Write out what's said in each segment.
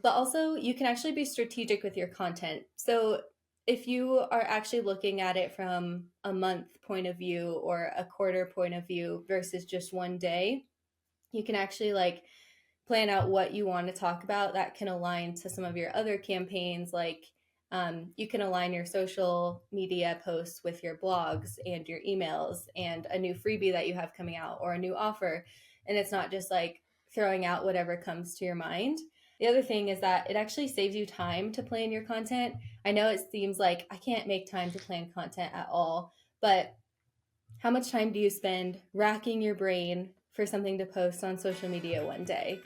But also you can actually be strategic with your content. So if you are actually looking at it from a month point of view or a quarter point of view versus just one day, you can actually like plan out what you want to talk about that can align to some of your other campaigns. Like you can align your social media posts with your blogs and your emails and a new freebie that you have coming out or a new offer. And it's not just like throwing out whatever comes to your mind. The other thing is that it actually saves you time to plan your content. I know it seems like I can't make time to plan content at all, but how much time do you spend racking your brain for something to post on social media one day?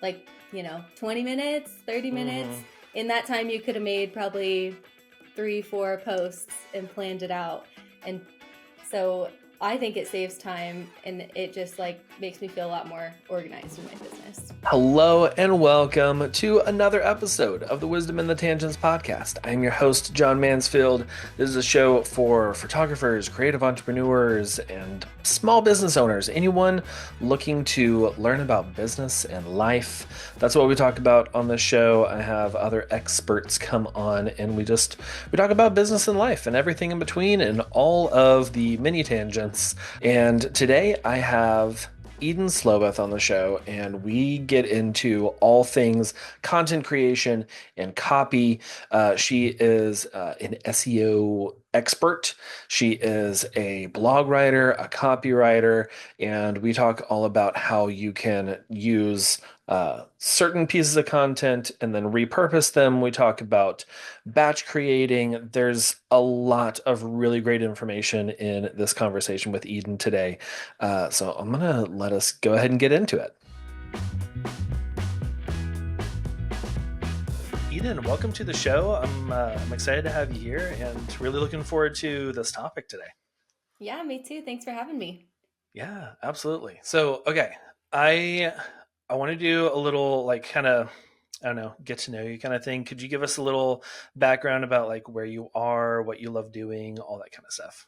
Like, 20 minutes, 30 minutes. Mm-hmm. In that time, you could have made probably 3, 4 posts and planned it out. And so I think it saves time and it just like makes me feel a lot more organized in my business. Hello and welcome to another episode of the Wisdom in the Tangents podcast. I'm your host, John Mansfield. This is a show for photographers, creative entrepreneurs, and small business owners. Anyone looking to learn about business and life. That's what we talk about on this show. I have other experts come on and we talk about business and life and everything in between and all of the mini tangents. And today I have Eden Sloboth on the show, and we get into all things content creation and copy. She is an SEO expert. She is a blog writer, a copywriter, and we talk all about how you can use certain pieces of content and then repurpose them. We talk about batch creating. There's a lot of really great information in this conversation with Eden today. So I'm going to let us go ahead and get into it. Eden, welcome to the show. I'm excited to have you here and really looking forward to this topic today. Yeah, me too. Thanks for having me. Yeah, absolutely. So, okay, I want to do a little like kind of I don't know, get to know you kind of thing. Could you give us a little background about like where you are, what you love doing, all that kind of stuff?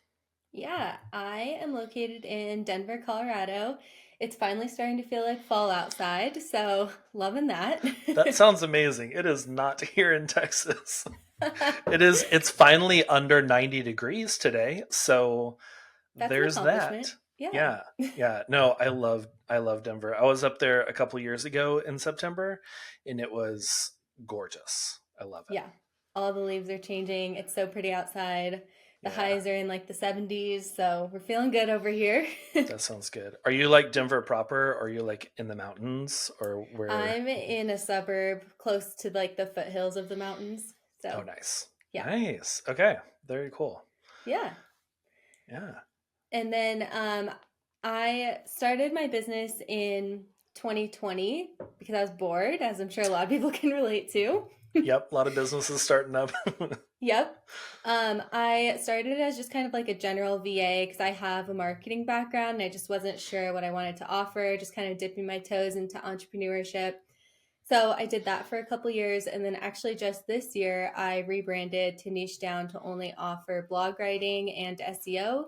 Yeah, I am located in Denver, Colorado. It's finally starting to feel like fall outside, so loving that. That sounds amazing. It is not here in Texas. It's finally under 90 degrees today. So That's an there's accomplishment. that. Yeah. Yeah. Yeah. No, I love Denver. I was up there a couple years ago in September and it was gorgeous. I love it. Yeah. All the leaves are changing. It's so pretty outside. The Yeah. highs are in like the 70s, so we're feeling good over here. That sounds good. Are you like Denver proper? Or are you like in the mountains or where? I'm in a suburb close to like the foothills of the mountains. Oh, So, nice. yeah. Nice. Okay. Very cool. Yeah. Yeah. And then I started my business in 2020 because I was bored, as I'm sure a lot of people can relate to. Yep. A lot of businesses starting up. Yep. I started as just kind of like a general VA because I have a marketing background and I just wasn't sure what I wanted to offer, just kind of dipping my toes into entrepreneurship. So I did that for a couple years. And then actually just this year, I rebranded to niche down to only offer blog writing and SEO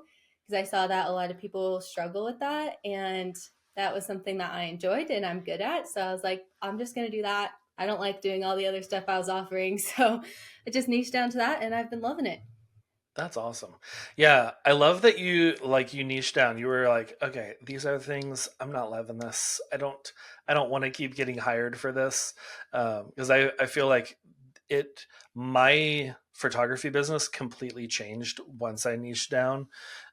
because I saw that a lot of people struggle with that. And that was something that I enjoyed and I'm good at. So I was like, I'm just going to do that. I don't like doing all the other stuff I was offering. So I just niched down to that and I've been loving it. That's awesome. Yeah, I love that you niche down. You were like, okay, these are things I'm not loving this. I don't want to keep getting hired for this because I feel like my photography business completely changed once I niched down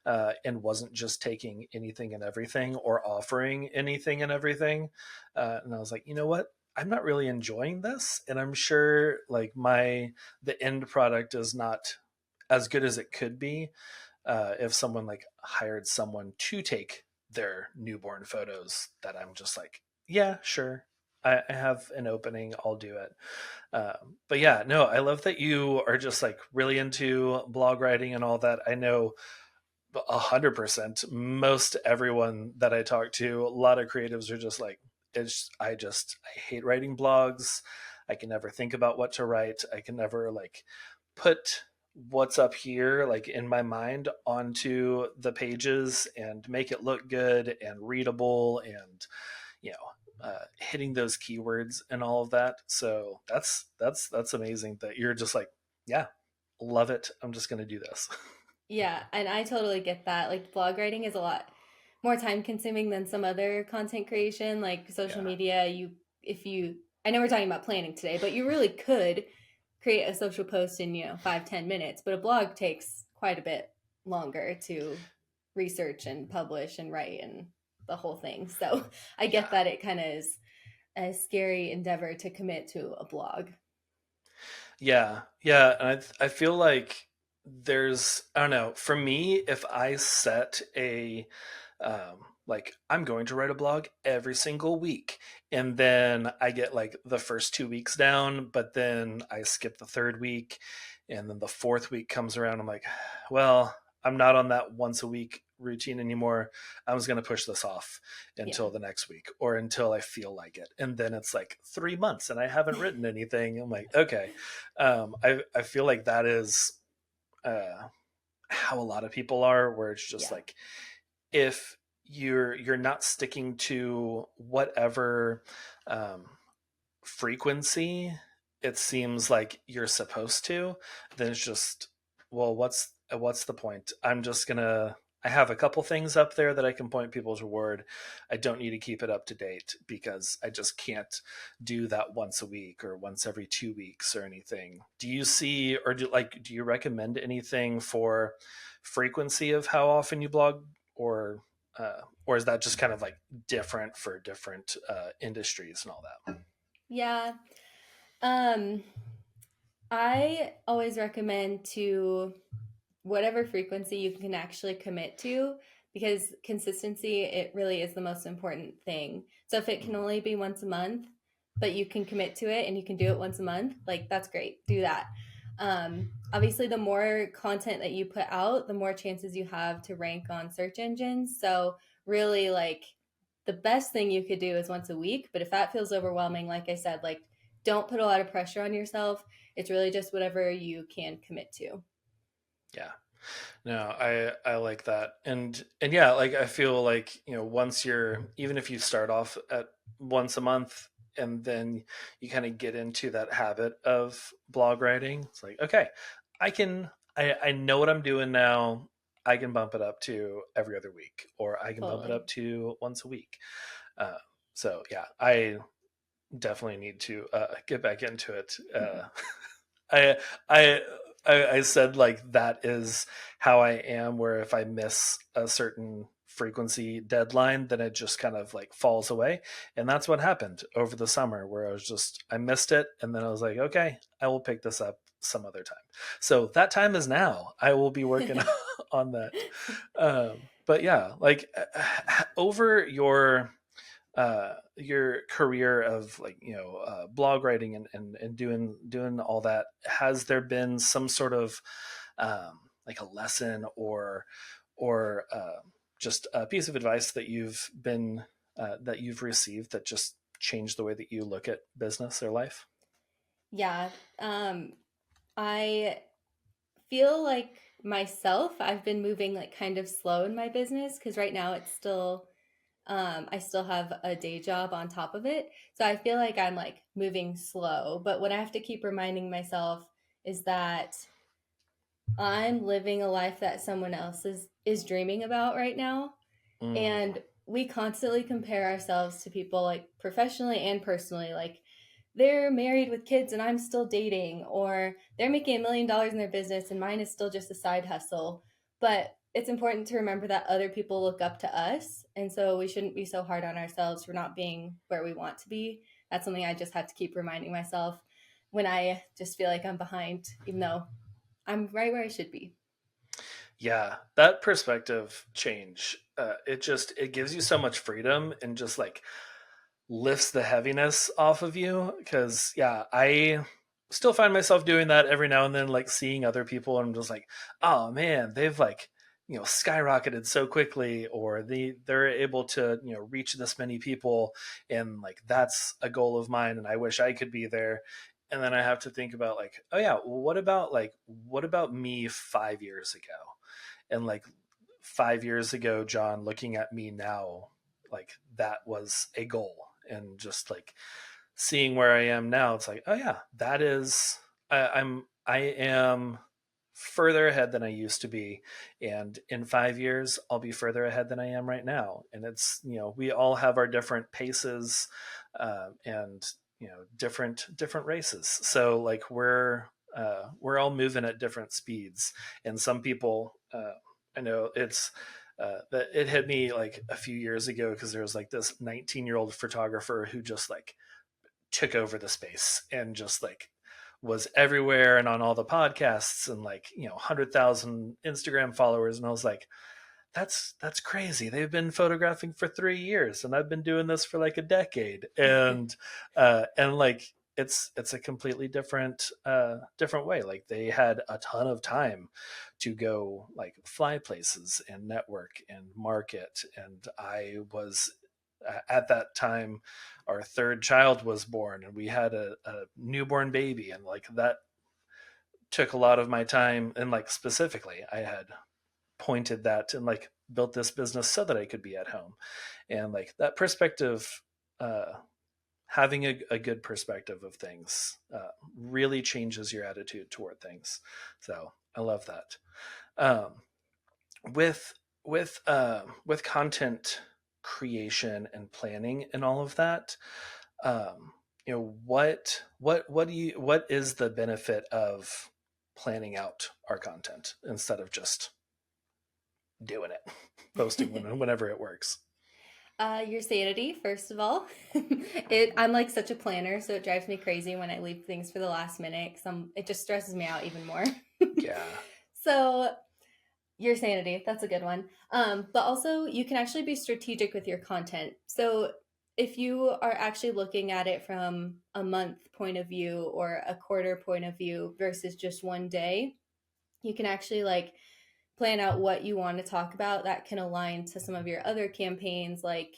and wasn't just taking anything and everything or offering anything and everything. And I was like, you know what? I'm not really enjoying this, and I'm sure like the end product is not as good as it could be if someone like hired someone to take their newborn photos. That I'm just like, yeah, sure, I have an opening, I'll do it. But yeah, no, I love that you are just like really into blog writing and all that. I know 100% most everyone that I talk to, a lot of creatives are just like, I hate writing blogs. I can never think about what to write. I can never like put what's up here like in my mind onto the pages and make it look good and readable and hitting those keywords and all of that. So that's amazing that you're just like, yeah, love it. I'm just gonna do this. Yeah, and I totally get that. Like blog writing is a lot more time consuming than some other content creation, like social Yeah, media. If you, I know we're talking about planning today, but you really could create a social post in, 5, 10 minutes, but a blog takes quite a bit longer to research and publish and write and the whole thing. So I get yeah. that it kind of is a scary endeavor to commit to a blog. Yeah, yeah, and I feel like there's I don't know. For me, if I set a like I'm going to write a blog every single week, and then I get like the first 2 weeks down, but then I skip the third week, and then the fourth week comes around. I'm like, well, I'm not on that once a week routine anymore. I was going to push this off Yeah. until the next week or until I feel like it. And then it's like 3 months and I haven't written anything. I'm like, okay. I feel like that is uh, how a lot of people are, where it's just Yeah. like, if you're not sticking to whatever um, frequency it seems like you're supposed to, then it's just, well, what's the point? I have a couple things up there that I can point people toward. I don't need to keep it up to date because I just can't do that once a week or once every 2 weeks or anything. Do you see, or do you recommend anything for frequency of how often you blog, or is that just kind of like different for different industries and all that? Yeah. Um, I always recommend to whatever frequency you can actually commit to, because consistency, it really is the most important thing. So if it can only be once a month, but you can commit to it and you can do it once a month, like that's great. Do that. Obviously, the more content that you put out, the more chances you have to rank on search engines. So really, like, the best thing you could do is once a week. But if that feels overwhelming, like I said, like, don't put a lot of pressure on yourself. It's really just whatever you can commit to. Yeah. No, I like that. And yeah, like I feel like, once you're, even if you start off at once a month and then you kind of get into that habit of blog writing, it's like, okay, I know what I'm doing now. I can bump it up to every other week, or I can bump it Totally. up to once a week. Uh, so yeah, I definitely need to get back into it. I I I said like that is how I am. Where if I miss a certain frequency deadline, then it just kind of like falls away. And that's what happened over the summer, where I missed it, and then I was like, okay, I will pick this up some other time. So that time is now. I will be working on that. But yeah, like over your career of like blog writing and doing all that, has there been some sort of like a lesson or just a piece of advice that you've received that just changed the way that you look at business or life? Yeah. I feel like myself, I've been moving like kind of slow in my business because right now it's still, I still have a day job on top of it. So I feel like I'm like moving slow. But what I have to keep reminding myself is that I'm living a life that someone else is dreaming about right now. Mm, And we constantly compare ourselves to people like professionally and personally. Like they're married with kids and I'm still dating, or they're making $1 million in their business and mine is still just a side hustle. But it's important to remember that other people look up to us. And so we shouldn't be so hard on ourselves for not being where we want to be. That's something I just have to keep reminding myself when I just feel like I'm behind, even though I'm right where I should be. yeah, that perspective change, it gives you so much freedom and just like lifts the heaviness off of you. Because yeah, I still find myself doing that every now and then, like seeing other people and I'm just like, oh man, they've like skyrocketed so quickly, or they're able to reach this many people, and like that's a goal of mine and I wish I could be there. And then I have to think about like, oh yeah, well, what about me 5 years ago? And like 5 years ago, John, looking at me now, like that was a goal. and just like seeing where I am now, it's like, oh yeah, that is I am further ahead than I used to be, and in 5 years I'll be further ahead than I am right now. And it's, we all have our different paces, and different races. So like we're all moving at different speeds, and some people, I know it's. That it hit me like a few years ago because there was like this 19-year-old photographer who just like took over the space and just like was everywhere and on all the podcasts and like 100,000 Instagram followers. And I was like, that's crazy. They've been photographing for 3 years and I've been doing this for like a decade. And like it's a completely different way. Like they had a ton of time to go like fly places and network and market, and I was at that time, our third child was born and we had a newborn baby, and like that took a lot of my time. And like specifically I had pointed that and like built this business so that I could be at home. And like that perspective, uh, having a good perspective of things, really changes your attitude toward things. So I love that. um, with with content creation and planning and all of that, what is the benefit of planning out our content instead of just doing it, posting whenever it works? Your sanity, first of all. I'm like such a planner, so it drives me crazy when I leave things for the last minute. It just stresses me out even more. Yeah. So your sanity, that's a good one. But also, you can actually be strategic with your content. So if you are actually looking at it from a month point of view or a quarter point of view versus just one day, you can actually like plan out what you want to talk about that can align to some of your other campaigns. Like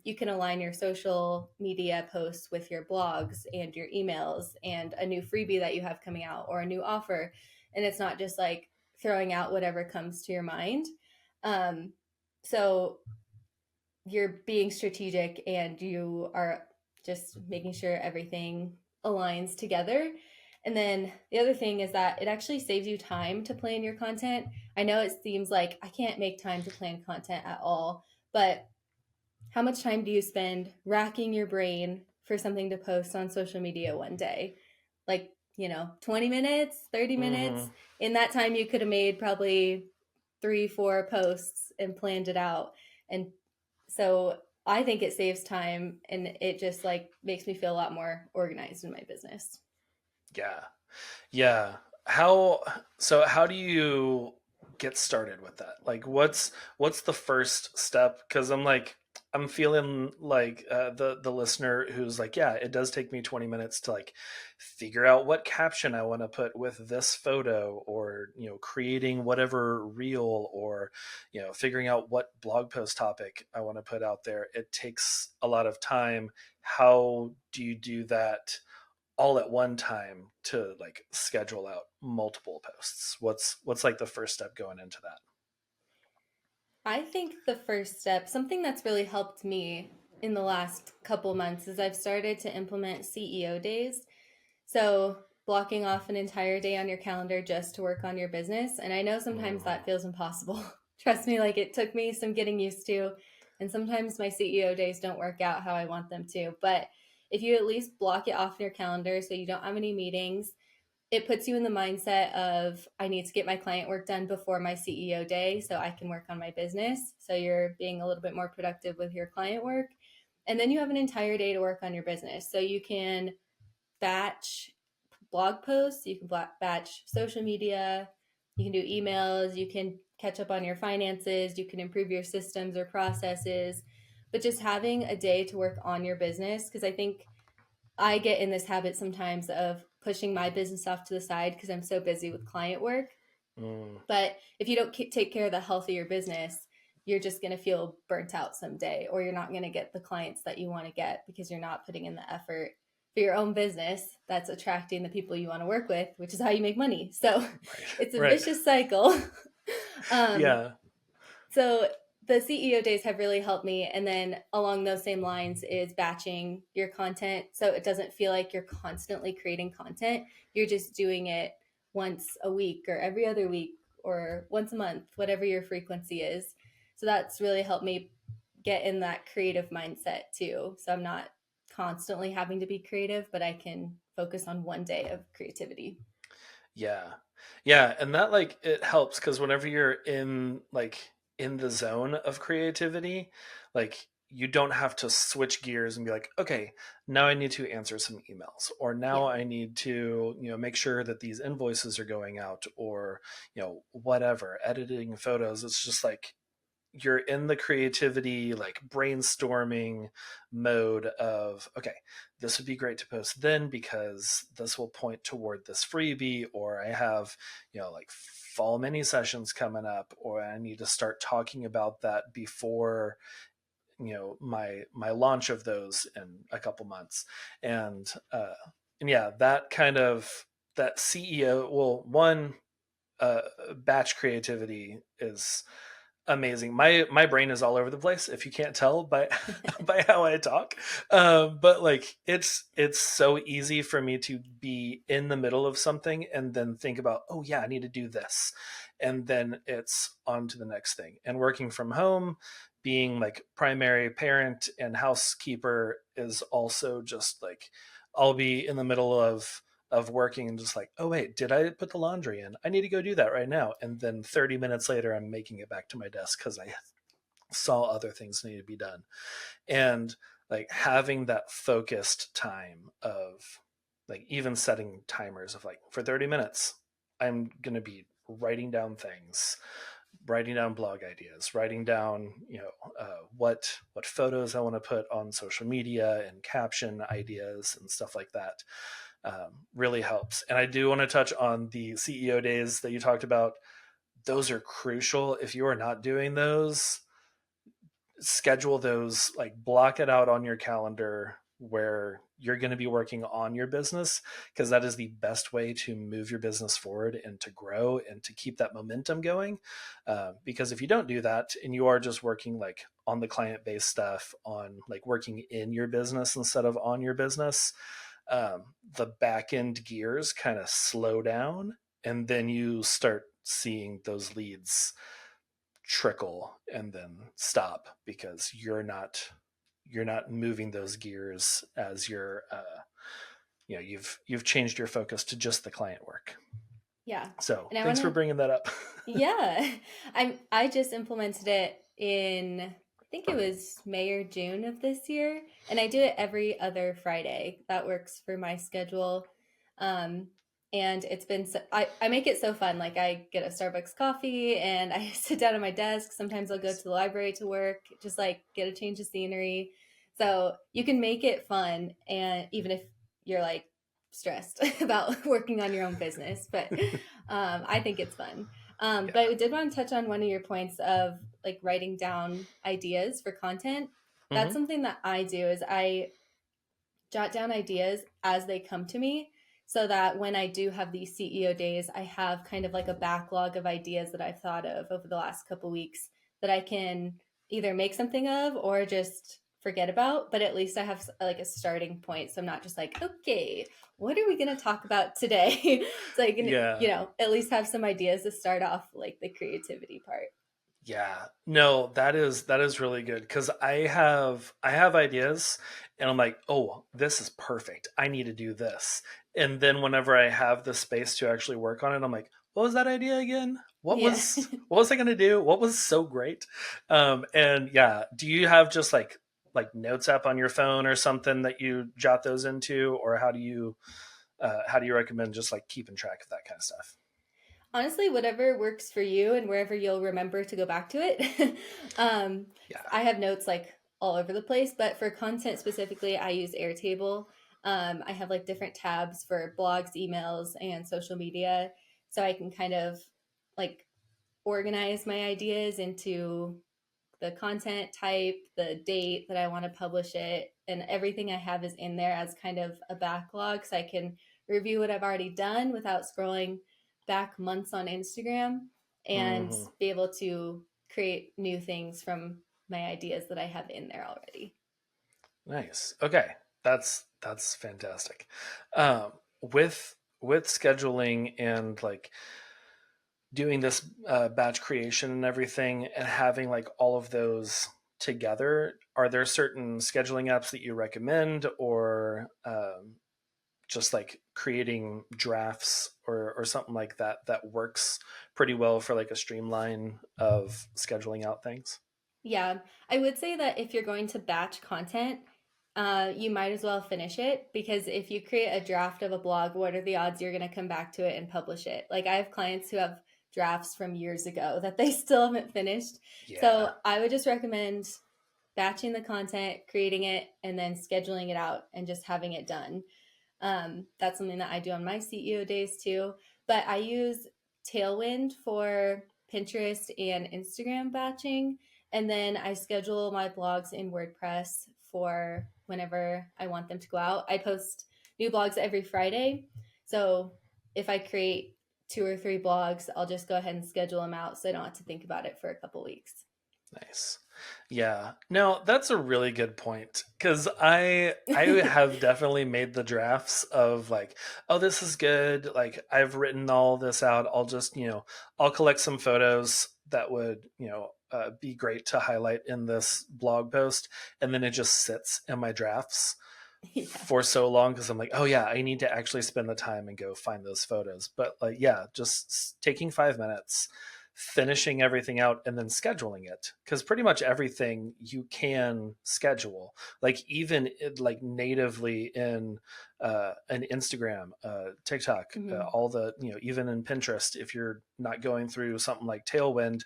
you can align your social media posts with your blogs and your emails and a new freebie that you have coming out or a new offer. And it's not just like throwing out whatever comes to your mind. Um, so you're being strategic and you are just making sure everything aligns together. And then the other thing is that it actually saves you time to plan your content. I know it seems like I can't make time to plan content at all, but how much time do you spend racking your brain for something to post on social media one day? Like, 20 minutes, 30 minutes. Hmm. In that time, you could have made probably 3, 4 posts and planned it out. And so I think it saves time and it just like makes me feel a lot more organized in my business. Yeah. Yeah. How do you get started with that? Like what's the first step? Because I'm feeling like the listener who's like, yeah, it does take me 20 minutes to like figure out what caption I want to put with this photo, or creating whatever reel, or figuring out what blog post topic I want to put out there. It takes a lot of time. How do you do that all at one time to like schedule out multiple posts? What's like the first step going into that? I think the first step, something that's really helped me in the last couple months, is I've started to implement CEO days. So, blocking off an entire day on your calendar just to work on your business. And I know sometimes Mm, that feels impossible. Trust me, like it took me some getting used to. And sometimes my CEO days don't work out how I want them to. But if you at least block it off in your calendar so you don't have any meetings, it puts you in the mindset of I need to get my client work done before my CEO day so I can work on my business. So you're being a little bit more productive with your client work. And then you have an entire day to work on your business. So you can batch blog posts, you can batch social media, you can do emails, you can catch up on your finances, you can improve your systems or processes. But just having a day to work on your business, because I think I get in this habit sometimes of pushing my business off to the side because I'm so busy with client work. mm, But if you don't take care of the health of your business, you're just going to feel burnt out someday, or you're not going to get the clients that you want to get because you're not putting in the effort for your own business that's attracting the people you want to work with, which is how you make money. So right. it's a Right. vicious cycle. um, Yeah. so the CEO days have really helped me. And then along those same lines is batching your content so it doesn't feel like you're constantly creating content. You're just doing it once a week or every other week or once a month, whatever your frequency is. So that's really helped me get in that creative mindset too. So I'm not constantly having to be creative, but I can focus on one day of creativity. Yeah. Yeah, and that like it helps because whenever you're in like in the zone of creativity, like you don't have to switch gears and be like, okay, now I need to answer some emails, or now Yeah. I need to, make sure that these invoices are going out, or, whatever, editing photos. It's just like you're in the creativity like brainstorming mode of, okay, this would be great to post then because this will point toward this freebie, or I have like fall mini sessions coming up, or I need to start talking about that before my launch of those in a couple months. And yeah, that kind of that CEO, well, one, uh, batch creativity is amazing. My brain is all over the place if you can't tell by by how I talk. But like it's so easy for me to be in the middle of something and then think about, oh yeah, I need to do this, and then it's on to the next thing. And working from home, being like primary parent and housekeeper is also just like I'll be in the middle of working and just like, oh wait, did I put the laundry in? I need to go do that right now. And then 30 minutes later, I'm making it back to my desk because I saw other things need to be done. And like having that focused time of like even setting timers of like for 30 minutes, I'm going to be writing down things, writing down blog ideas, writing down what photos I want to put on social media and caption ideas and stuff like that. Really helps. And I do want to touch on the CEO days that you talked about. Those are crucial. If you are not doing those, schedule those, like block it out on your calendar where you're going to be working on your business, because that is the best way to move your business forward and to grow and to keep that momentum going. Because if you don't do that and you are just working like on the client based stuff, on like working in your business instead of on your business, the back end gears kind of slow down, and then you start seeing those leads trickle and then stop because you're not moving those gears as you've changed your focus to just the client work. Yeah. So And I want thanks for to, bringing that up. yeah, I just implemented it in, I think it was May or June of this year, and I do it every other Friday. That works for my schedule. Um, and it's been so, I make it so fun. Like I get a Starbucks coffee and I sit down at my desk. Sometimes I'll go to the library to work, just like get a change of scenery. So you can make it fun, and even if you're like stressed about working on your own business, but I think it's fun. But Yeah. I did want to touch on one of your points of like writing down ideas for content. That's Hmm. something that I do is I jot down ideas as they come to me so that when I do have these CEO days, I have kind of like a backlog of ideas that I've thought of over the last couple weeks that I can either make something of or just forget about, but at least I have like a starting point. So I'm not just like, okay, what are we going to talk about today? So I can, Yeah. at least have some ideas to start off like the creativity part. Yeah. No, that is really good because I have ideas and I'm like, "Oh, this is perfect. I need to do this." And then whenever I have the space to actually work on it, I'm like, "What was that idea again? What Yeah. was what was I going to do? What was so great?" And yeah, do you have just like notes app on your phone or something that you jot those into, or how do you recommend just like keeping track of that kind of stuff? Honestly, whatever works for you and wherever you'll remember to go back to it. um, Yeah. I have notes like all over the place, but for content specifically, I use Airtable. I have like different tabs for blogs, emails, and social media. So I can kind of like organize my ideas into the content type, the date that I want to publish it, and everything I have is in there as kind of a backlog so I can review what I've already done without scrolling back months on Instagram and Hmm. be able to create new things from my ideas that I have in there already. Nice. Okay, that's fantastic. With scheduling and like doing this batch creation and everything, and having like all of those together, are there certain scheduling apps that you recommend, or just like creating drafts or something like that that works pretty well for like a streamline of scheduling out things? Yeah, I would say that if you're going to batch content, you might as well finish it because if you create a draft of a blog, what are the odds you're going to come back to it and publish it? Like I have clients who have drafts from years ago that they still haven't finished. Yeah. So I would just recommend batching the content, creating it, and then scheduling it out and just having it done. That's something that I do on my CEO days too. But I use Tailwind for Pinterest and Instagram batching. And then I schedule my blogs in WordPress for whenever I want them to go out. I post new blogs every Friday. So if I create 2 or 3 blogs, I'll just go ahead and schedule them out so I don't have to think about it for a couple weeks. Nice. Yeah. No, that's a really good point, cuz I have definitely made the drafts of like, oh, this is good. Like I've written all this out. I'll just, I'll collect some photos that would, be great to highlight in this blog post, and then it just sits in my drafts Yeah. for so long because I'm like, oh yeah, I need to actually spend the time and go find those photos. But like, yeah, just taking 5 minutes, finishing everything out, and then scheduling it, because pretty much everything you can schedule, like even like natively in an Instagram, TikTok, Mhm. all the even in Pinterest, if you're not going through something like Tailwind,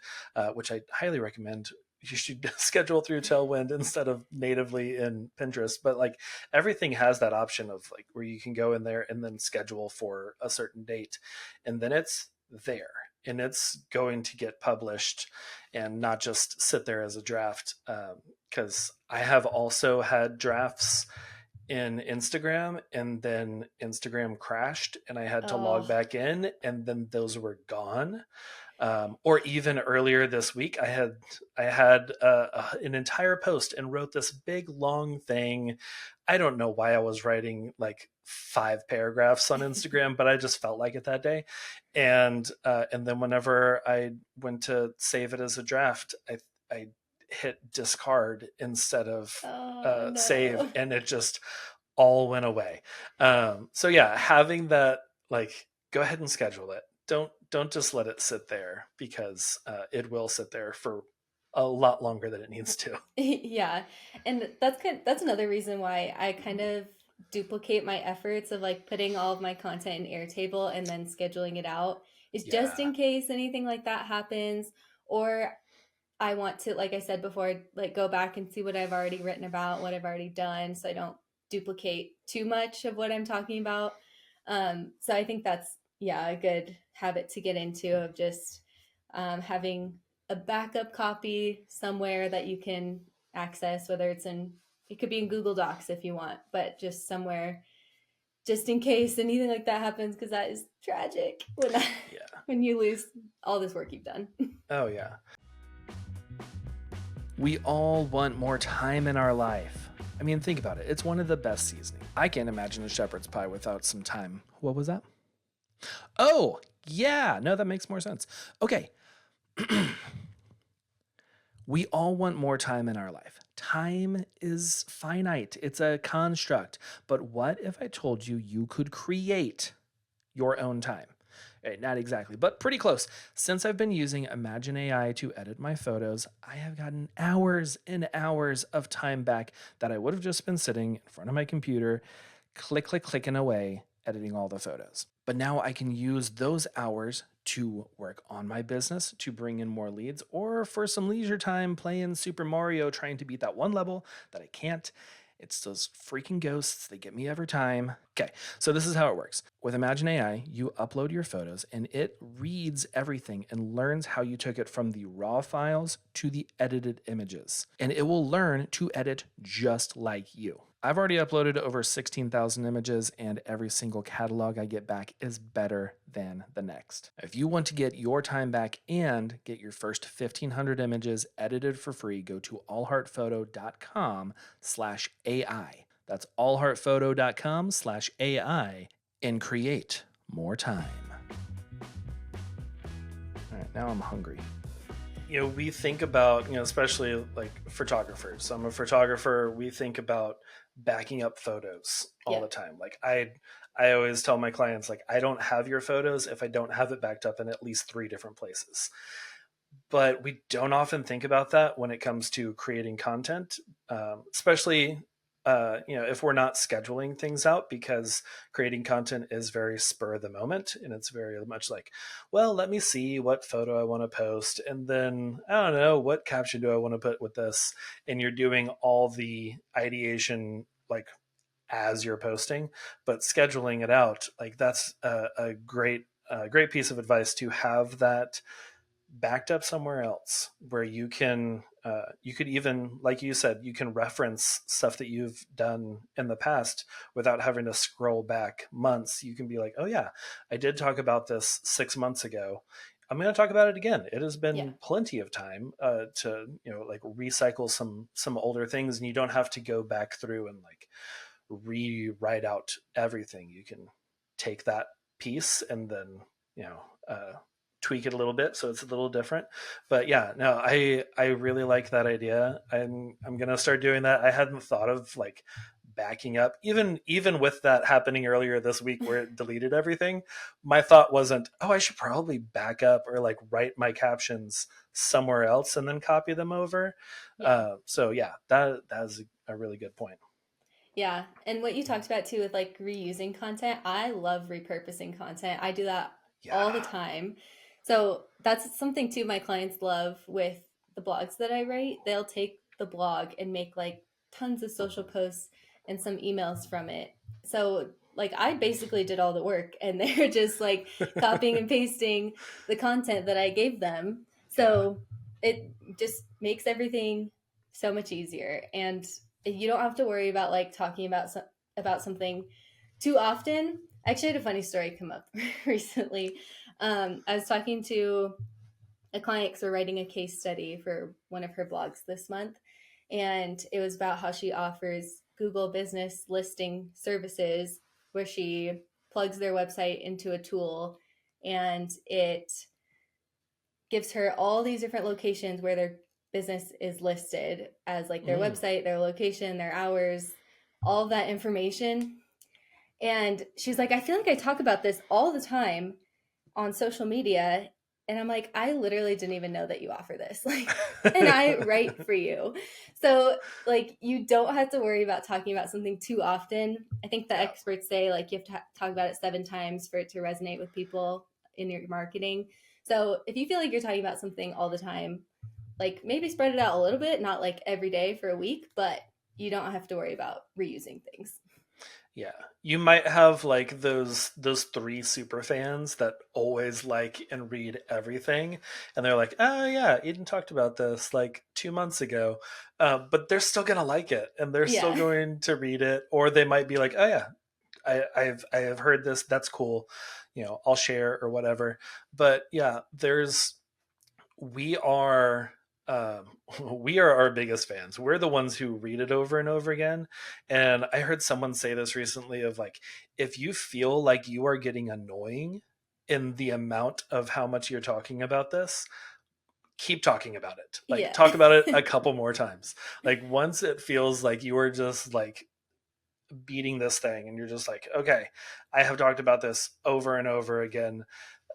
which I highly recommend. You should schedule through Tailwind instead of natively in Pinterest. But like everything has that option of like where you can go in there and then schedule for a certain date, and then it's there and it's going to get published and not just sit there as a draft. Because I have also had drafts in Instagram, and then Instagram crashed and I had to log Oh, back in, and then those were gone. Or even earlier this week, I had an entire post and wrote this big long thing. I don't know why I was writing like 5 paragraphs on Instagram, but I just felt like it that day. And then whenever I went to save it as a draft, I hit discard instead of oh save, no. and it just all went away. So yeah, having that, like, go ahead and schedule it. Don't just let it sit there, because it will sit there for a lot longer than it needs to. Yeah. And that's another reason why I kind of duplicate my efforts of like putting all of my content in Airtable and then scheduling it out is just Yeah. in case anything like that happens or I want to, like I said before, like go back and see what I've already written about, what I've already done, so I don't duplicate too much of what I'm talking about. So I think that's yeah a good habit to get into of just having a backup copy somewhere that you can access, whether it's in it could be in Google Docs if you want, but just somewhere just in case anything like that happens because that is tragic when Yeah. when you lose all this work you've done. Oh yeah. We all want more time in our life. I mean, think about it. It's one of the best seasonings. I can't imagine a shepherd's pie without some time. What was that? Oh, yeah. No, that makes more sense. Okay. We all want more time in our life. Time is finite, it's a construct. But what if I told you you could create your own time? Not exactly, but pretty close. Since I've been using Imagine AI to edit my photos, I have gotten hours and hours of time back that I would have just been sitting in front of my computer, clicking away, editing all the photos. But now I can use those hours to work on my business, to bring in more leads, or for some leisure time playing Super Mario trying to beat that one level that I can't. It's those freaking ghosts. They get me every time. Okay, so this is how it works. With Imagine AI, you upload your photos and it reads everything and learns how you took it from the raw files to the edited images. And it will learn to edit just like you. I've already uploaded over 16,000 images, and every single catalog I get back is better than the next. If you want to get your time back and get your first 1,500 images edited for free, go to allheartphoto.com/AI. That's allheartphoto.com/AI and create more time. All right, now I'm hungry. We think about, especially like photographers. So I'm a photographer. We think about backing up photos all Yeah. the time. Like I always tell my clients, like, I don't have your photos if I don't have it backed up in at least three different places. But we don't often think about that when it comes to creating content, especially if we're not scheduling things out, because creating content is very spur of the moment, and it's very much like, well, let me see what photo I want to post, and then I don't know what caption do I want to put with this, and you're doing all the ideation like as you're posting, but scheduling it out, like that's a great piece of advice, to have that backed up somewhere else where you could even, like you said, you can reference stuff that you've done in the past without having to scroll back months. You can be like, oh yeah, I did talk about this 6 months ago. I'm going to talk about it again. It has Yeah. been plenty of time to like recycle some older things, and you don't have to go back through and like rewrite out everything. You can take that piece and then you know uh, tweak it a little bit so it's a little different. But yeah, no, I really like that idea. I'm gonna start doing that. I hadn't thought of like backing up, even with that happening earlier this week where it deleted everything. My thought wasn't, oh, I should probably back up or like write my captions somewhere else and then copy them over. Yeah. So yeah, that is a really good point. Yeah. And what you talked about too with like reusing content, I love repurposing content. I do that all the Yeah. time. So that's something too my clients love with the blogs that I write. They'll take the blog and make like tons of social posts and some emails from it. So like I basically did all the work and they're just like copying and pasting the content that I gave them. Yeah. So it just makes everything so much easier. And you don't have to worry about like talking about something too often. I actually had a funny story come up recently. I was talking to a client because we're writing a case study for one of her blogs this month, and it was about how she offers Google business listing services where she plugs their website into a tool and it gives her all these different locations where their business is listed as like their Mm. website, their location, their hours, all of that information. And she's like, I feel like I talk about this all the time on social media. And I'm like, I literally didn't even know that you offer this. Like, and I write for you. So, like, you don't have to worry about talking about something too often. I think the Yeah. experts say, like, you have to talk about it 7 times for it to resonate with people in your marketing. So, if you feel like you're talking about something all the time, like, maybe spread it out a little bit, not like every day for a week, but you don't have to worry about reusing things. Yeah. You might have like those three super fans that always like and read everything, and they're like, oh yeah, Eden talked about this like 2 months ago, but they're still gonna like it and they're still Yeah. going to read it, or they might be like, oh yeah, I have heard this. That's cool. I'll share or whatever. But yeah, we are um, we are our biggest fans. We're the ones who read it over and over again. And I heard someone say this recently of like, if you feel like you are getting annoying in the amount of how much you're talking about this, keep talking about it. Like Yeah. talk about it a couple more times. Like once it feels like you are just like beating this thing and you're just like, okay, I have talked about this over and over again.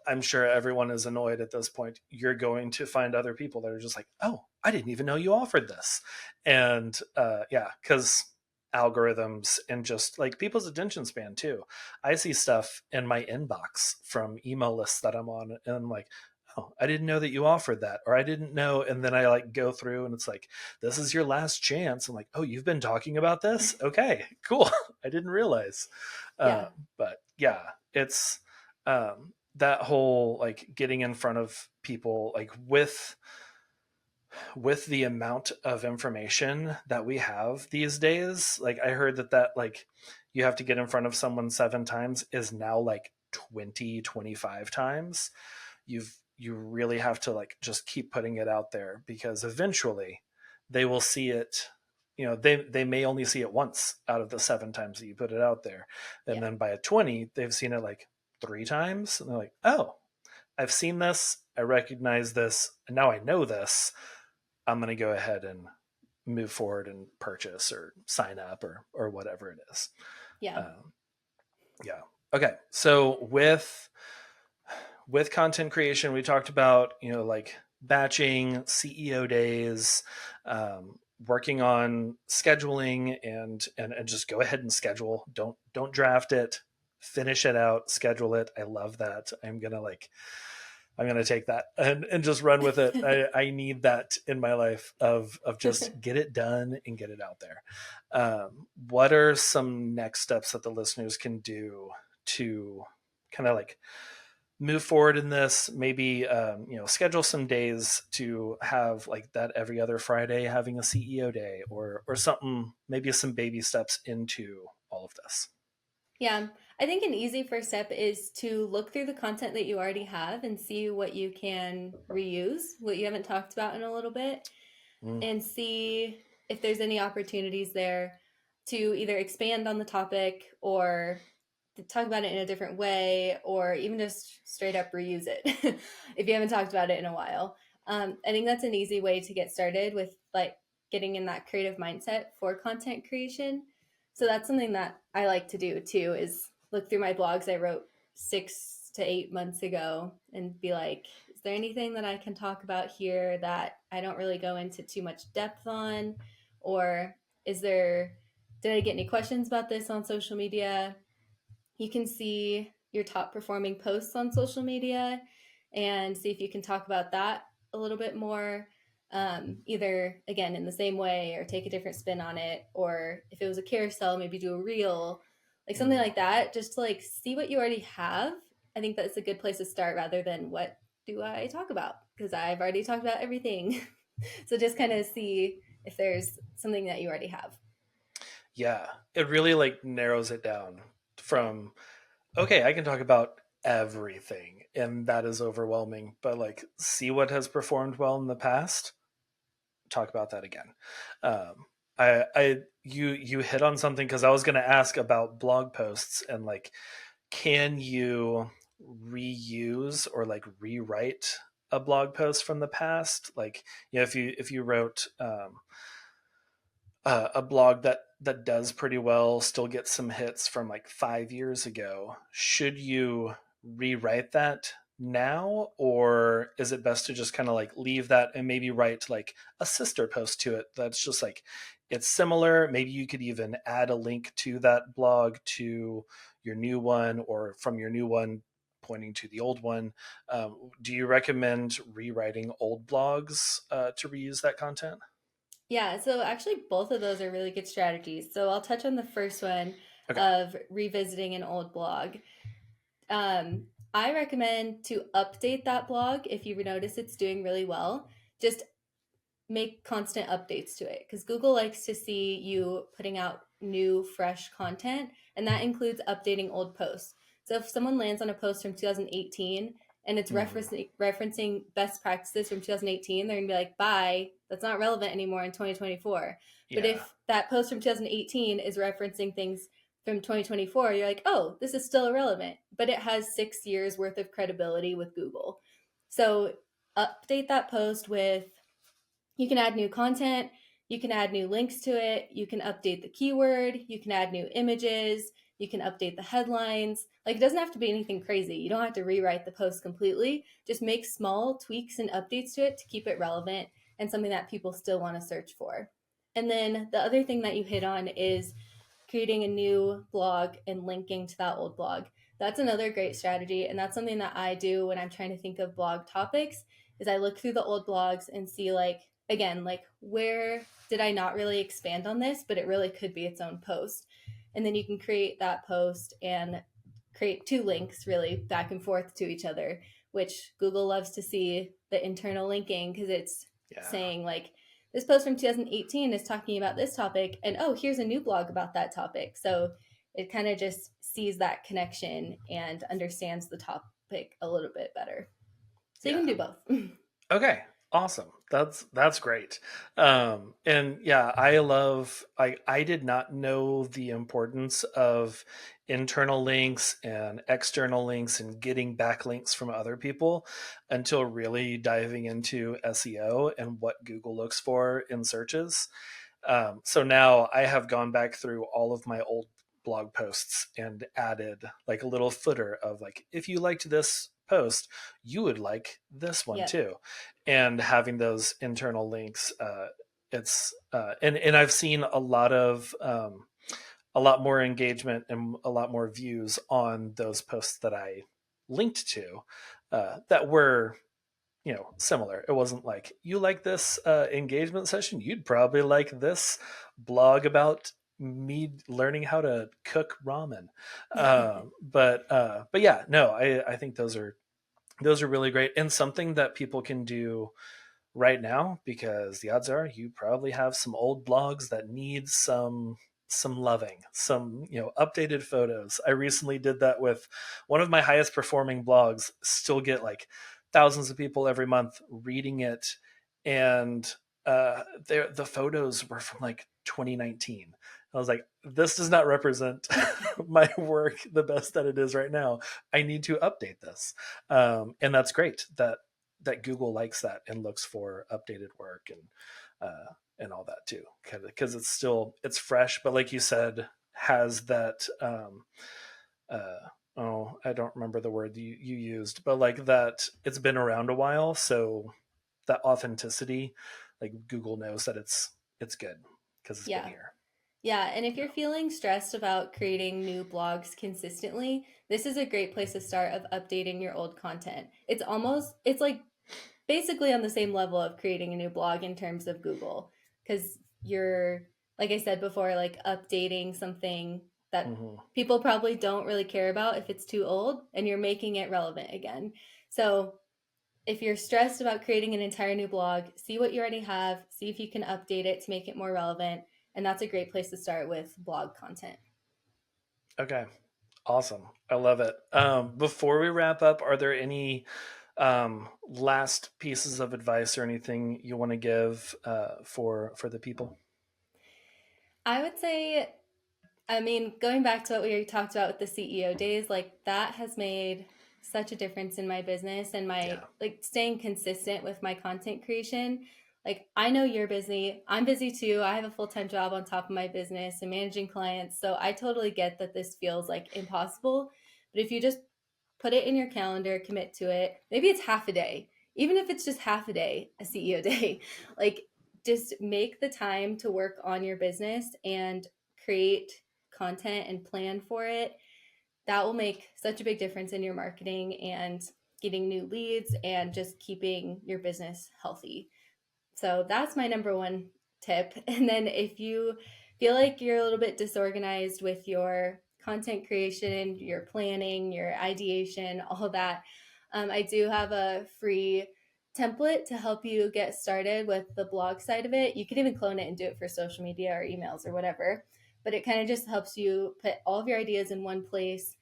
I'm sure everyone is annoyed at this point. You're going to find other people that are just like, oh, I didn't even know you offered this. And yeah, because algorithms and just like people's attention span too. I see stuff in my inbox from email lists that I'm on, and I'm like, oh, I didn't know that you offered that, or I didn't know. And then I like go through and it's like, this is your last chance. I'm like, oh, you've been talking about this? Okay, cool. I didn't realize. Uh, Yeah. but yeah, it's that whole like getting in front of people like with with the amount of information that we have these days, like I heard that like you have to get in front of someone 7 times is now like 20, 25 times. You really have to like just keep putting it out there, because eventually they will see it. They may only see it once out of the 7 times that you put it out there, and Yeah. then by a 20 they've seen it like 3 times, and they're like, oh, I've seen this, I recognize this, and now I know this. I'm going to go ahead and move forward and purchase or sign up or whatever it is. Yeah. Um, yeah. Okay. So with content creation, we talked about like batching, CEO days, working on scheduling, and just go ahead and schedule. Don't draft it. Finish it out. Schedule it. I love that. I'm gonna take that and just run with it. I need that in my life of just get it done and get it out there. What are some next steps that the listeners can do to kind of like move forward in this? Maybe schedule some days to have like that every other Friday having a CEO day, or something. Maybe some baby steps into all of this. Yeah, I think an easy first step is to look through the content that you already have and see what you can reuse, what you haven't talked about in a little bit, Mm, and see if there's any opportunities there to either expand on the topic or to talk about it in a different way, or even just straight up reuse it if you haven't talked about it in a while. I think that's an easy way to get started with like getting in that creative mindset for content creation. So that's something that I like to do too, is look through my blogs I wrote 6 to 8 months ago and be like, is there anything that I can talk about here that I don't really go into too much depth on? Or is there, did I get any questions about this on social media? You can see your top performing posts on social media and see if you can talk about that a little bit more. Either again in the same way or take a different spin on it, or if it was a carousel, maybe do a reel, like something mm. like that, just to like see what you already have. I think that's a good place to start rather than what do I talk about, because I've already talked about everything. So just kind of see if there's something that you already have. Yeah, it really like narrows it down Yeah. from, okay, I can talk about everything, and that is overwhelming, but like see what has performed well in the past, talk about that again. Um, you hit on something, because I was going to ask about blog posts, and like, can you reuse or like rewrite a blog post from the past? Like, if you wrote a blog that does pretty well, still gets some hits from like 5 years ago, should you rewrite that now, or is it best to just kind of like leave that and maybe write like a sister post to it that's just like it's similar? Maybe you could even add a link to that blog to your new one, or from your new one pointing to the old one. Do you recommend rewriting old blogs to reuse that content? Yeah, so actually both of those are really good strategies. So I'll touch on the first one Okay. of revisiting an old blog. I recommend to update that blog if you notice it's doing really well. Just make constant updates to it because Google likes to see you putting out new, fresh content, and that includes updating old posts. So if someone lands on a post from 2018 and it's Hmm. referencing best practices from 2018, they're gonna be like, "Bye, that's not relevant anymore in 2024." But Yeah. if that post from 2018 is referencing things from 2024, you're like, "Oh, this is still irrelevant," but it has 6 years worth of credibility with Google. So update that post with, you can add new content, you can add new links to it, you can update the keyword, you can add new images, you can update the headlines. Like it doesn't have to be anything crazy. You don't have to rewrite the post completely. Just make small tweaks and updates to it to keep it relevant and something that people still want to search for. And then the other thing that you hit on is creating a new blog and linking to that old blog. That's another great strategy, and that's something that I do when I'm trying to think of blog topics. Is I look through the old blogs and see, like, again, like where did I not really expand on this, but it really could be its own post. And then you can create that post and create two links really back and forth to each other, which Google loves to see the internal linking because it's Yeah. saying like, this post from 2018 is talking about this topic, and oh, here's a new blog about that topic. So it kind of just sees that connection and understands the topic a little bit better. So you Yeah. can do both. Okay. Awesome. That's great. And yeah, I did not know the importance of internal links and external links and getting backlinks from other people until really diving into SEO and what Google looks for in searches. So now I have gone back through all of my old blog posts and added like a little footer of like, if you liked this post, you would like this one Yep. too. And having those internal links, and I've seen a lot more engagement and a lot more views on those posts that I linked to that were similar. It wasn't like, you like this engagement session, you'd probably like this blog about me learning how to cook ramen. But yeah, no, I think those are really great and something that people can do right now, because the odds are you probably have some old blogs that need some loving, some updated photos. I recently did that with one of my highest performing blogs. Still get like thousands of people every month reading it, and the photos were from like 2019. I was like, this does not represent my work the best that it is right now. I need to update this. And that's great that Google likes that and looks for updated work and all that too, because it's fresh, but like you said, has that oh, I don't remember the word you used, but like that it's been around a while, so that authenticity, like Google knows that it's good because it's been Yeah. here. Yeah, and if Yeah. you're feeling stressed about creating new blogs consistently, this is a great place to start of updating your old content. It's like basically on the same level of creating a new blog in terms of Google, because you're, like I said before, like updating something that Hmm. people probably don't really care about if it's too old, and you're making it relevant again. So if you're stressed about creating an entire new blog, see what you already have, see if you can update it to make it more relevant. And that's a great place to start with blog content. Okay. Awesome. I love it. Before we wrap up, are there any last pieces of advice or anything you want to give for the people? I would say, I mean, going back to what we talked about with the CEO days, like that has made such a difference in my business and my Yeah. like staying consistent with my content creation. Like, I know you're busy. I'm busy too. I have a full time job on top of my business and managing clients. So I totally get that this feels like impossible. But if you just put it in your calendar, commit to it, maybe it's half a day, even if it's just half a day, a CEO day, like just make the time to work on your business and create content and plan for it. That will make such a big difference in your marketing and getting new leads and just keeping your business healthy. So that's my number one tip. And then if you feel like you're a little bit disorganized with your content creation, your planning, your ideation, all of that, I do have a free template to help you get started with the blog side of it. You can even clone it and do it for social media or emails or whatever. But it kind of just helps you put all of your ideas in one place.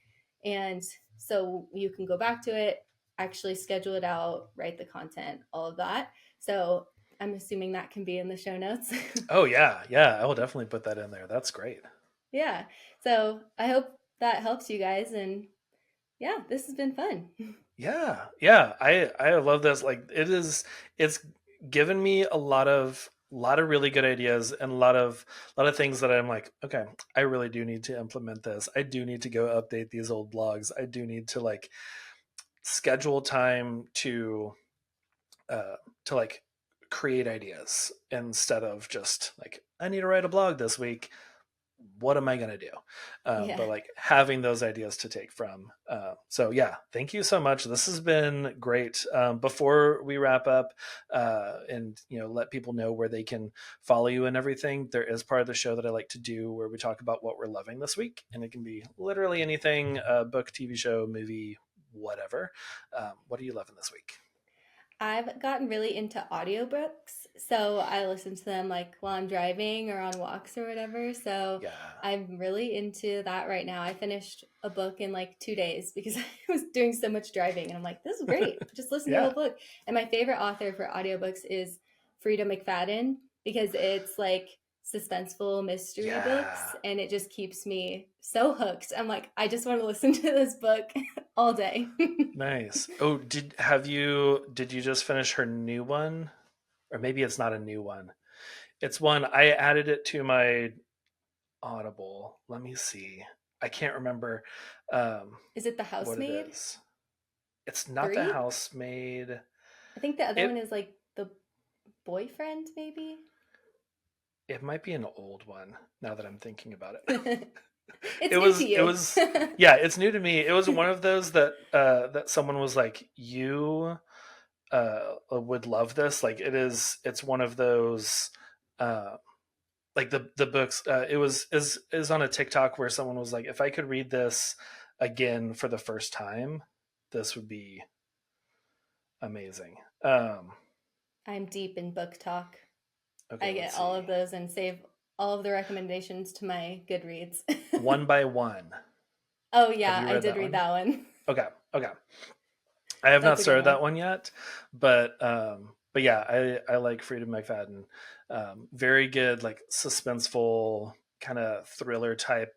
And so you can go back to it, actually schedule it out, write the content, all of that. So I'm assuming that can be in the show notes. Oh yeah, yeah. I will definitely put that in there. That's great. Yeah. So I hope that helps you guys. And yeah, this has been fun. Yeah, yeah. I love this. Like it's given me a lot of really good ideas and a lot of things that I'm like, okay, I really do need to implement this. I do need to go update these old blogs. I do need to like schedule time uh to like create ideas instead of just like, I need to write a blog this week, what am I going to do? Yeah. But like having those ideas to take from. So yeah, thank you so much. This has been great. Before we wrap up and let people know where they can follow you and everything, there is part of the show that I like to do where we talk about what we're loving this week, and it can be literally anything: book, TV show, movie, whatever. What are you loving this week? I've gotten really into audiobooks. So I listen to them like while I'm driving or on walks or whatever. So Yeah. I'm really into that right now. I finished a book in like 2 days because I was doing so much driving and I'm like, this is great. Just listen to a Yeah. book. And my favorite author for audiobooks is Frida McFadden because it's like suspenseful mystery books Yeah. and it just keeps me so hooked. I'm like, I just want to listen to this book all day. Nice. Oh, did you just finish her new one? Or maybe it's not a new one. It's one I added it to my Audible. Let me see. I can't remember um, Is it The what it Housemaid is. It's not The 3? Housemaid. I think the other one It is like The Boyfriend, maybe? it might be an old one now that I'm thinking about it. It's new to It you. was yeah, it's new to me. It was one of those that that someone was like, you would love this. Like it's one of those uh like the books it was is on a TikTok where someone was like, if I could read this again for the first time, this would be amazing. I'm deep in book talk. Okay, I get let's all of see. those and save all of the recommendations to my Goodreads. One by One. Oh, Have yeah, you I read did that read one? that one. Okay, okay. I have not That's a good started one. that one yet, but yeah, I like Freedom McFadden. Very good, like suspenseful, kind of thriller type,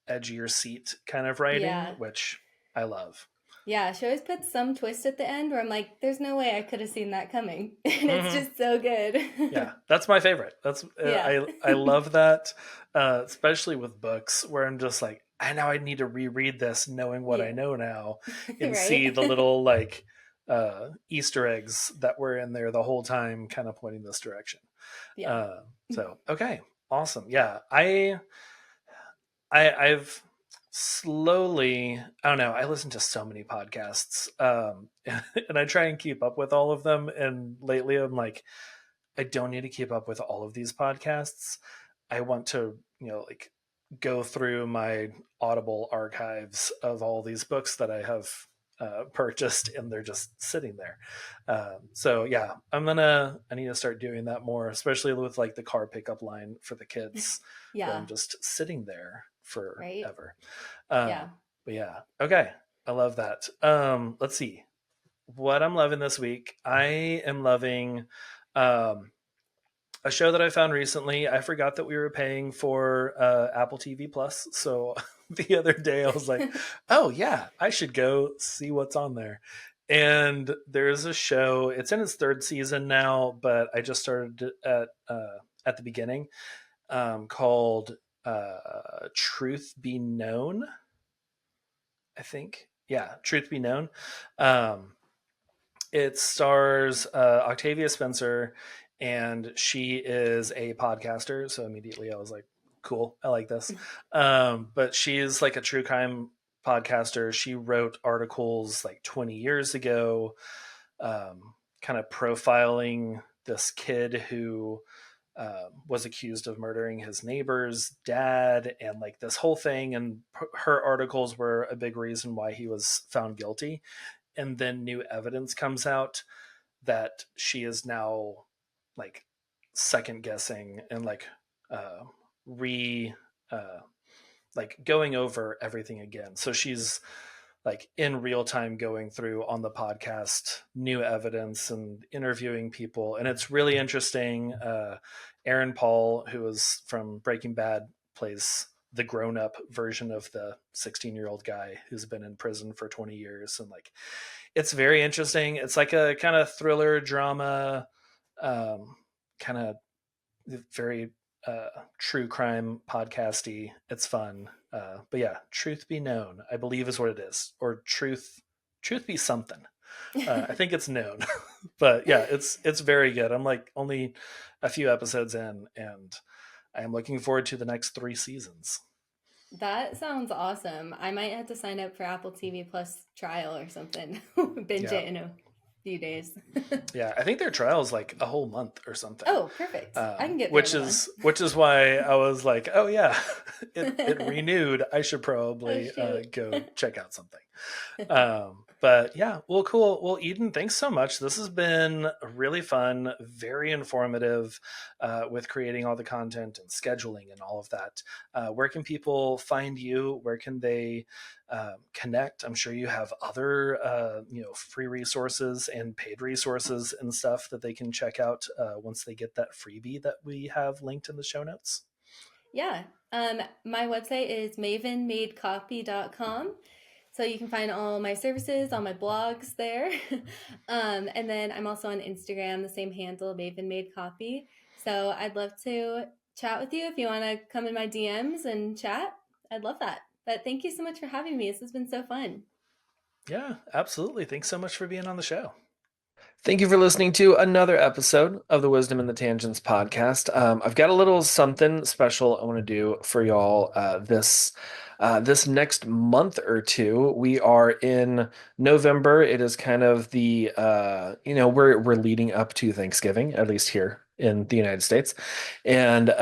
edge of your seat kind of writing, Yeah. which I love. Yeah, she always puts some twist at the end where I'm like, there's no way I could have seen that coming. And it's Hmm. just so Yeah, good. that's my favorite. That's Yeah. I love that, especially with books where I'm just like, I now I need to reread this, knowing what I Yeah. know now, and see the Right? little like Easter eggs that were in there the whole time, kind of pointing this direction. Yeah. So okay, awesome. Yeah, I've slowly, I don't know, I listen to so many podcasts, and I try and keep up with all of them. And lately, I'm like, I don't need to keep up with all of these podcasts. I want to, like go through my Audible archives of all these books that I have purchased, and they're just sitting there. So yeah, I need to start doing that more, especially with like the car pickup line for the kids, where I'm Yeah. just sitting there Right? forever. Uh, Yeah. but yeah, okay, I love that. Let's see what I'm loving this week. I am loving. Um, a show that I found recently. I forgot that we were paying for Apple TV Plus, so the other day I was like, "Oh yeah, I should go see what's on there." And there's a show. It's in its third season now, but I just started at the beginning. Called Truth Be Known. I think, yeah, Truth Be Known. Um, it stars Octavia Spencer, and she is a podcaster. So immediately I was like, cool, I like this. But she is like a true crime podcaster. She wrote articles like 20 years ago, kind of profiling this kid who was accused of murdering his neighbor's dad, and like this whole thing. And her articles were a big reason why he was found guilty. And then new evidence comes out that she is now like second guessing and like uh re like going over everything again. So she's like in real time going through on the podcast new evidence and interviewing people, and it's really interesting. Aaron Paul, who is from Breaking Bad, plays the grown-up version of the 16-year-old guy who's been in prison for 20 years. And like it's very interesting. It's like a kind of thriller drama, kind of very true crime podcasty. It's fun. But yeah, Truth Be Known, I believe is what it is, or Truth Be Something. I think it's known, but yeah, it's very good. I'm like only a few episodes in, and I am looking forward to the next 3 seasons. That sounds awesome. I might have to sign up for Apple TV Plus trial or something. Binge Yeah, it in a few days. yeah. I think their trial is like a whole month or something. Oh, perfect. I can get through in a month. Which is why I was like, oh yeah, it renewed. I should Oh, probably shoot. go check out something. But yeah, well, cool. Well, Eden, thanks so much. This has been really fun, very informative with creating all the content and scheduling and all of that. Where can people find you? Where can they connect? I'm sure you have other, free resources and paid resources and stuff that they can check out once they get that freebie that we have linked in the show notes. Yeah. My website is mavenmadecopy.com. So you can find all my services, all my blogs there. And then I'm also on Instagram, the same handle, Maven Made Copy. So I'd love to chat with you if you want to come in my DMs and chat. I'd love that. But thank you so much for having me. This has been so fun. Yeah, absolutely. Thanks so much for being on the show. Thank you for listening to another episode of the Wisdom and the Tangents podcast. I've got a little something special I want to do for y'all this next month or two. We are in November. It is kind of the we're leading up to Thanksgiving, at least here in the United States, and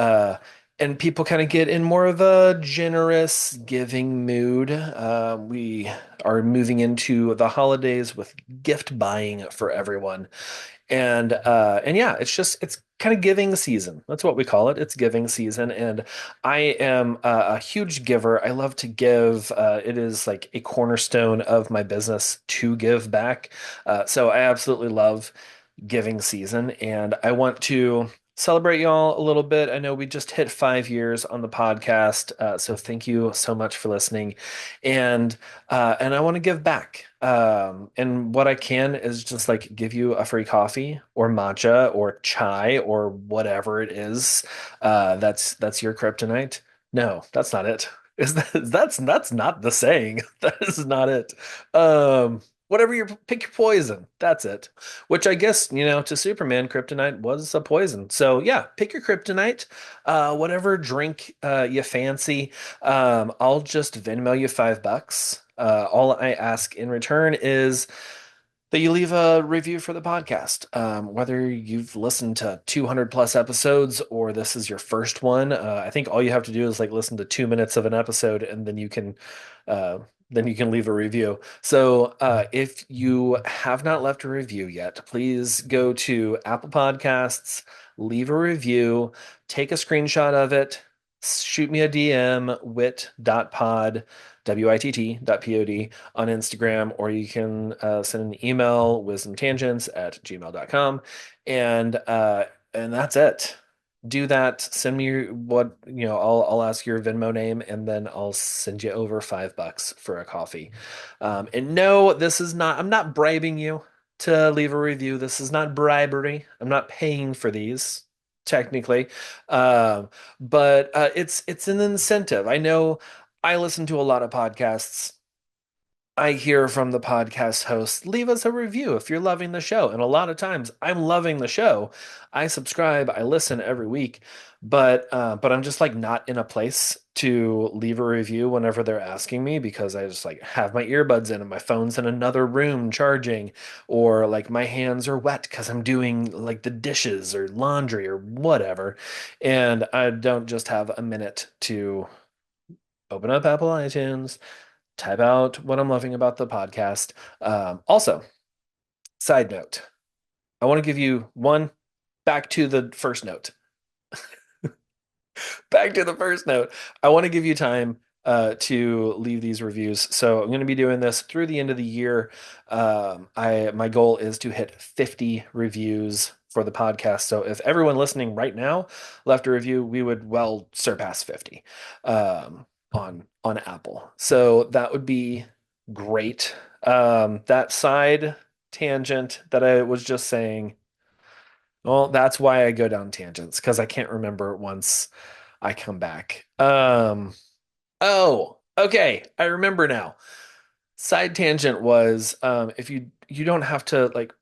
and people kind of get in more of a generous giving mood. We are moving into the holidays with gift buying for everyone. And yeah, it's kind of giving season. That's what we call it. It's giving season. And I am a huge giver. I love to give. It is like a cornerstone of my business to give back. So I absolutely love giving season, and I want to celebrate y'all a little bit. I know we just hit 5 years on the podcast, so thank you so much for listening, and I want to give back. And what I can is just like give you a free coffee or matcha or chai or whatever it is. That's your kryptonite. No, that's not it. That's not the saying. That is not it. Whatever your pick your poison. That's it. Which I guess, to Superman, kryptonite was a poison. So yeah, pick your kryptonite. Whatever drink you fancy. I'll just Venmo you $5. All I ask in return is that you leave a review for the podcast. Whether you've listened to 200 plus episodes or this is your first one, I think all you have to do is like listen to 2 minutes of an episode, and uh, then you can leave a review. So if you have not left a review yet, please go to Apple Podcasts, leave a review, take a screenshot of it, shoot me a DM, wit.pod, witt.pod on Instagram, or you can send an email, wisdomtangents@gmail.com. And that's it. Do that. Send me I'll ask your Venmo name, and then I'll send you over $5 for a coffee. And no, I'm not bribing you to leave a review. This is not bribery. I'm not paying for these, technically. But it's an incentive. I know I listen to a lot of podcasts. I hear from the podcast hosts, leave us a review if you're loving the show. And a lot of times I'm loving the show. I subscribe, I listen every week, but I'm just like not in a place to leave a review whenever they're asking me, because I just like have my earbuds in and my phone's in another room charging, or like my hands are wet because I'm doing like the dishes or laundry or whatever. And I don't just have a minute to open up Apple iTunes, type out what I'm loving about the podcast. Also, side note, I want to give you one back to the first note. Back to the first note. I want to give you time to leave these reviews. So I'm going to be doing this through the end of the year. My goal is to hit 50 reviews for the podcast. So if everyone listening right now left a review, we would well surpass 50 on Apple. So that would be great. That side tangent that I was just saying, well, that's why I go down tangents, because I can't remember once I come back. Oh, okay. I remember now. Side tangent was if you don't have to like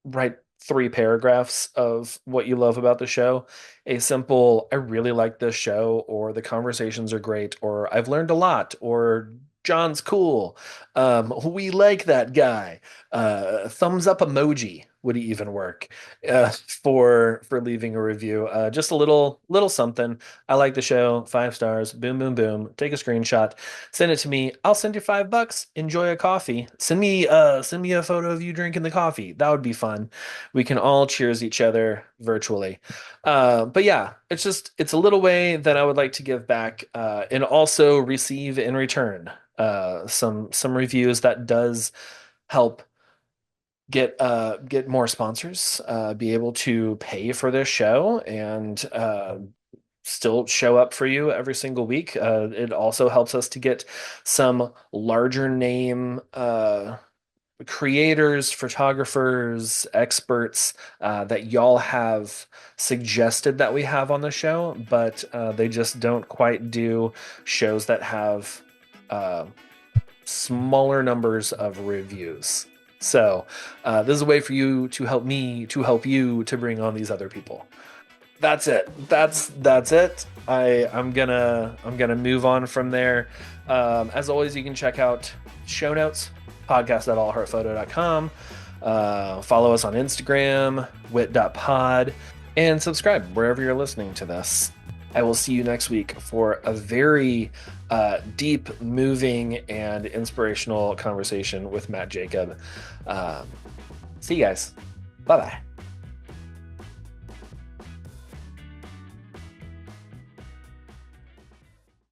write 3 paragraphs of what you love about the show. A simple, I really like this show, or the conversations are great, or I've learned a lot, or John's cool. We like that guy. Thumbs up emoji would it even work for leaving a review? Just a little something. I like the show. 5 stars. Boom, boom, boom. Take a screenshot. Send it to me. I'll send you $5. Enjoy a coffee. Send me a photo of you drinking the coffee. That would be fun. We can all cheers each other virtually. But yeah, it's a little way that I would like to give back, and also receive in return some reviews that does help get more sponsors, be able to pay for this show, and still show up for you every single week. It also helps us to get some larger name creators, photographers, experts that y'all have suggested that we have on the show, but they just don't quite do shows that have uh, smaller numbers of reviews. So this is a way for you to help me to help you to bring on these other people. That's it. That's it. I'm gonna move on from there. As always, you can check out show notes, podcast.allheartphoto.com. Follow us on Instagram, wit.pod, and subscribe wherever you're listening to this. I will see you next week for a very deep, moving, and inspirational conversation with Matt Jacob. See you guys. Bye bye.